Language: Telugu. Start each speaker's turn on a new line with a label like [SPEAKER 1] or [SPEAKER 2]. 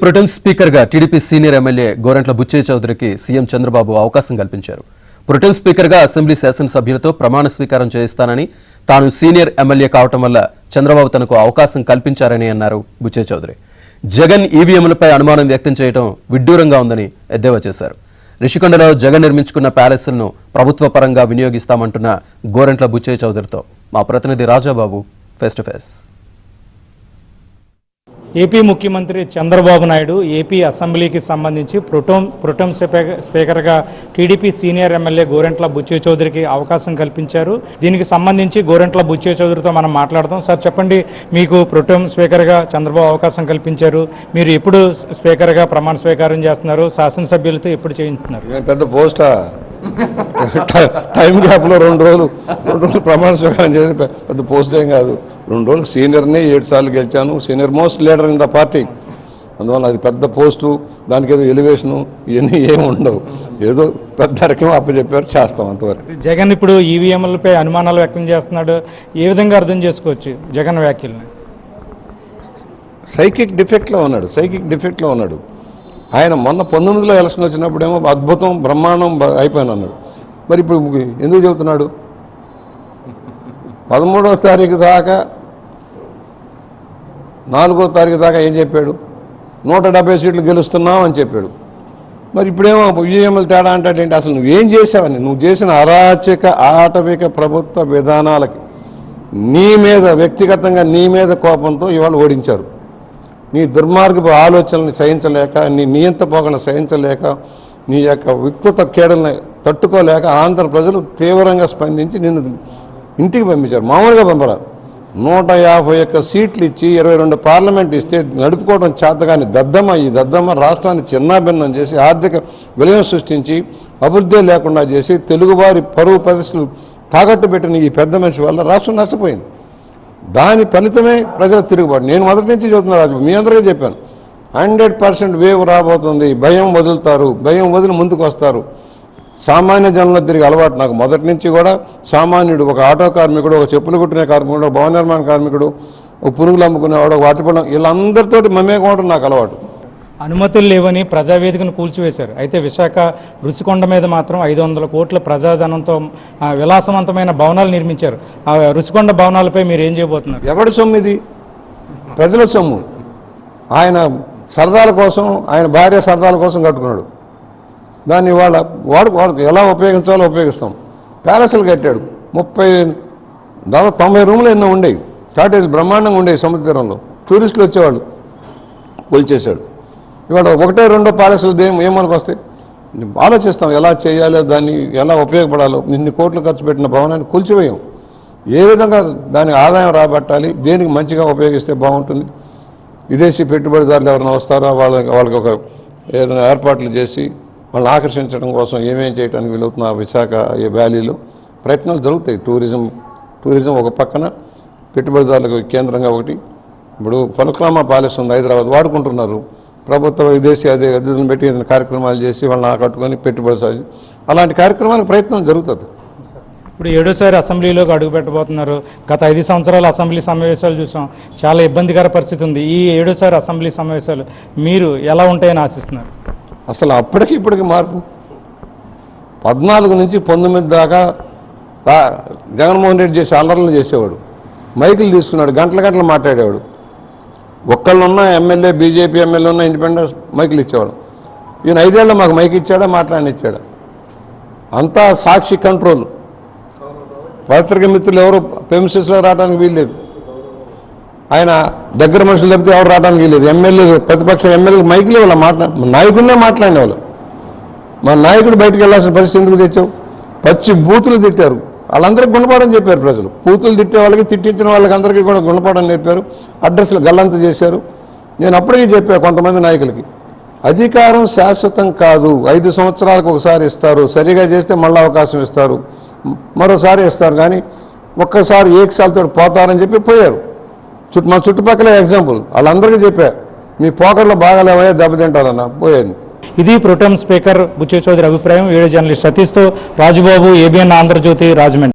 [SPEAKER 1] ప్రొటెం స్పీకర్గా టీడీపీ సీనియర్ ఎమ్మెల్యే గోరంట్ల బుచ్చయ్య చౌదరికి సీఎం చంద్రబాబు అవకాశం కల్పించారు. ప్రొటెం స్పీకర్గా అసెంబ్లీ శాసనసభ్యులతో ప్రమాణ స్వీకారం చేయిస్తానని, తాను సీనియర్ ఎమ్మెల్యే కావటం వల్ల చంద్రబాబు తనకు అవకాశం కల్పించారని అన్నారు బుచ్చయ్య చౌదరి. జగన్ ఈవీఎంలపై అనుమానం వ్యక్తం చేయడం విడ్డూరంగా ఉందని ఎద్దేవా చేశారు. రిషికొండలో జగన్ నిర్మించుకున్న ప్యాలెస్లను ప్రభుత్వ పరంగా వినియోగిస్తామంటున్న గోరంట్ల బుచ్చయ్య చౌదరితో మా ప్రతినిధి Rajababu face to face.
[SPEAKER 2] AP ముఖ్యమంత్రి చంద్రబాబు నాయుడు ఏపీ అసెంబ్లీకి సంబంధించి ప్రొటెం స్పీకర్గా టీడీపీ సీనియర్ ఎమ్మెల్యే గోరంట్ల బుచ్చయ్య చౌదరికి అవకాశం కల్పించారు. దీనికి సంబంధించి గోరంట్ల బుచ్చయ్య చౌదరితో మనం మాట్లాడదాం. సార్ చెప్పండి, మీకు ప్రొటెం స్పీకర్గా చంద్రబాబు అవకాశం కల్పించారు. మీరు ఎప్పుడు స్పీకర్గా ప్రమాణ స్వీకారం చేస్తున్నారు? శాసనసభ్యులతో ఎప్పుడు చేయించుతున్నారు?
[SPEAKER 3] పెద్ద పోస్టా, టైం గ్యాప్లో రెండు రోజులు ప్రమాణ స్వీకారం చేసి పెద్ద పోస్ట్ ఏం కాదు. 2 రోజులు సీనియర్ని 7 సార్లు గెలిచాను, senior most leader in the party. అందువల్ల అది పెద్ద పోస్టు, దానికి ఏదో ఎలివేషను ఇవన్నీ ఏమి ఉండవు. ఏదో పెద్ద రకం అప్పచెప్పారు, చేస్తాం అంతవరకు.
[SPEAKER 2] జగన్ ఇప్పుడు ఈవీఎంలపై అనుమానాలు వ్యక్తం చేస్తున్నాడు. ఏ విధంగా అర్థం చేసుకోవచ్చు జగన్ వ్యాఖ్యల్ని?
[SPEAKER 3] సైకిక్ డిఫెక్ట్లో ఉన్నాడు. ఆయన మొన్న 19లో ఎలక్షన్ వచ్చినప్పుడేమో అద్భుతం బ్రహ్మాండం అయిపోయాను అన్నాడు. మరి ఇప్పుడు ఎందుకు చెబుతున్నాడు? 13వ తారీఖు దాకా 4వ తారీఖు దాకా ఏం చెప్పాడు? 170 సీట్లు గెలుస్తున్నాం అని చెప్పాడు. మరి ఇప్పుడేమో ఈవీఎంలు తేడా అంటాడేంటి? అసలు నువ్వేం చేసావని, నువ్వు చేసిన అరాచక ఆటవిక ప్రభుత్వ విధానాలకి నీ మీద వ్యక్తిగతంగా నీ మీద కోపంతో ఇవాళ ఓడించారు. నీ దుర్మార్గపు ఆలోచనల్ని సహించలేక, నీ నియంత పోకను సహించలేక, నీ యొక్క వికృత కేడల్ని తట్టుకోలేక ఆంధ్ర ప్రజలు తీవ్రంగా స్పందించి నిన్ను ఇంటికి పంపించారు. మామూలుగా పంపరా, 151 సీట్లు ఇచ్చి 22 పార్లమెంట్ ఇస్తే నడుపుకోవడం చేతగాని ఈ దద్దమ్మ రాష్ట్రాన్ని చిన్నాభిన్నం చేసి ఆర్థిక విలయం సృష్టించి అభివృద్ధి లేకుండా చేసి తెలుగువారి పరువు పరిస్థితులు తాకట్టు పెట్టిన ఈ పెద్ద మనిషి వల్ల రాష్ట్రం నష్టపోయింది. దాని ఫలితమే ప్రజల తిరుగుబాటు. నేను మొదటి నుంచి చెబుతున్నా రాజు, మీ అందరికీ చెప్పాను, 100% వేవ్ రాబోతుంది. భయం వదులుతారు, భయం వదిలి ముందుకు వస్తారు. సామాన్య జనంలో తిరిగి అలవాటు నాకు మొదటి నుంచి కూడా. సామాన్యుడు, ఒక ఆటో కార్మికుడు, ఒక చెప్పులు కుట్టిన కార్మికుడు, ఒక భవన నిర్మాణ కార్మికుడు, ఒక పురుగులు అమ్ముకునేవాడు, ఒక వాటిపడం, వీళ్ళందరితోటి మమేకం నాకు అలవాటు.
[SPEAKER 2] అనుమతులు లేవని ప్రజావేదికను కూల్చివేశారు. అయితే విశాఖ రుషికొండ మీద మాత్రం 500 కోట్ల ప్రజాధనంతో విలాసవంతమైన భవనాలు నిర్మించారు. ఆ రుషికొండ భవనాలపై మీరు ఏం చేయబోతున్నారు?
[SPEAKER 3] ఎవరి సొమ్ము ఇది? ప్రజల సొమ్ము. ఆయన సరదాల కోసం, ఆయన భార్య సరదాల కోసం కట్టుకున్నాడు. దాన్ని వాడు ఎలా ఉపయోగించాలో ఉపయోగిస్తాం. ప్యాలెస్లు కట్టాడు, 90 రూములు ఎన్నో ఉండేవి, కాటేజ్ బ్రహ్మాండంగా ఉండేవి. సముద్ర తీరంలో టూరిస్టులు వచ్చేవాళ్ళు, కూల్చేశాడు. ఇవాళ 1-2 ప్యాలెస్లు ఏమనుకు వస్తాయి? ఆలోచిస్తాం ఎలా చేయాలో, దాన్ని ఎలా ఉపయోగపడాలో. ఇన్ని కోట్లు ఖర్చు పెట్టిన భవనాన్ని కూల్చివేయం. ఏ విధంగా దానికి ఆదాయం రాబట్టాలి, దేనికి మంచిగా ఉపయోగిస్తే బాగుంటుంది, విదేశీ పెట్టుబడిదారులు ఎవరైనా వస్తారో వాళ్ళకి ఒక ఏదైనా ఏర్పాట్లు చేసి వాళ్ళని ఆకర్షించడం కోసం ఏమేం చేయడానికి వీలవుతున్న విశాఖ ఈ వ్యాలీలో ప్రయత్నాలు జరుగుతాయి. టూరిజం ఒక పక్కన, పెట్టుబడిదారులకు కేంద్రంగా ఒకటి. ఇప్పుడు ఫలక్నామా ప్యాలెస్ ఉంది హైదరాబాద్, వాడుకుంటున్నారు. ప్రభుత్వ విదేశీ అతిథులను పెట్టి ఏదైనా కార్యక్రమాలు చేసి వాళ్ళని ఆకట్టుకొని పెట్టుబడి సాధి అలాంటి కార్యక్రమాలకు ప్రయత్నం జరుగుతుంది.
[SPEAKER 2] ఇప్పుడు 7వసారి అసెంబ్లీలోకి అడుగు పెట్టబోతున్నారు. గత 5 సంవత్సరాల అసెంబ్లీ సమావేశాలు చూసాం, చాలా ఇబ్బందికర పరిస్థితి ఉంది. ఈ 7వసారి అసెంబ్లీ సమావేశాలు మీరు ఎలా ఉంటాయని ఆశిస్తున్నారు?
[SPEAKER 3] అసలు అప్పటికి ఇప్పటికి మార్పు. 14 నుంచి 19 దాకా జగన్మోహన్ రెడ్డి చేసి అల్లర్లు చేసేవాడు, మైకులు తీసుకున్నాడు, గంటలు మాట్లాడేవాడు. ఒక్కళ్ళున్నా ఎమ్మెల్యే, బీజేపీ ఎమ్మెల్యే ఉన్న ఇండిపెండెన్స్ మైకులు ఇచ్చేవాడు. ఈయన 5 ఏళ్ళు మాకు మైక్ ఇచ్చాడా, మాట్లాడినిచ్చాడా? అంతా సాక్షి కంట్రోల్. పత్రిక మిత్రులు ఎవరు పెమిసెస్లో రావడానికి వీల్లేదు. ఆయన దగ్గర మనుషులు తప్పితే ఎవరు రావడానికి వీల్లేదు. ఎమ్మెల్యేలు, ప్రతిపక్ష ఎమ్మెల్యేలు మైకులు వాళ్ళ నాయకుడినే మాట్లాడేవాళ్ళు. మా నాయకుడు బయటకు వెళ్ళాల్సిన పరిస్థితి ఎందుకు తెచ్చావు? పచ్చి బూతులు తిట్టారు. వాళ్ళందరికీ గుణపాఠం చెప్పారు ప్రజలు. బూతులు తిట్టే వాళ్ళకి, తిట్టించిన వాళ్ళకి అందరికీ కూడా గుణపాఠం చెప్పారు. అడ్రస్లు గల్లంత చేశారు. నేను అప్పటికీ చెప్పా కొంతమంది నాయకులకి, అధికారం శాశ్వతం కాదు. 5 సంవత్సరాలకు ఒకసారి ఇస్తారు, సరిగా చేస్తే మళ్ళీ అవకాశం ఇస్తారు, మరోసారి ఇస్తారు. కానీ ఒక్కసారి ఏకసాలతో పోతారని చెప్పి పోయారు. మా చుట్టుపక్కల ఎగ్జాంపుల్, వాళ్ళందరికీ చెప్పా, మీ పోకర్లో బాగాలేవయ్యా, దెబ్బతింటారన్న, పోయాను.
[SPEAKER 2] ఇది ప్రొటెం స్పీకర్ బుచ్చయ్య చౌదరి అభిప్రాయం. వీడియో జర్నలిస్ట్ సతీష్తో రాజుబాబు, ఏబిఎన్ ఆంధ్రజ్యోతి, రాజమండ్రి.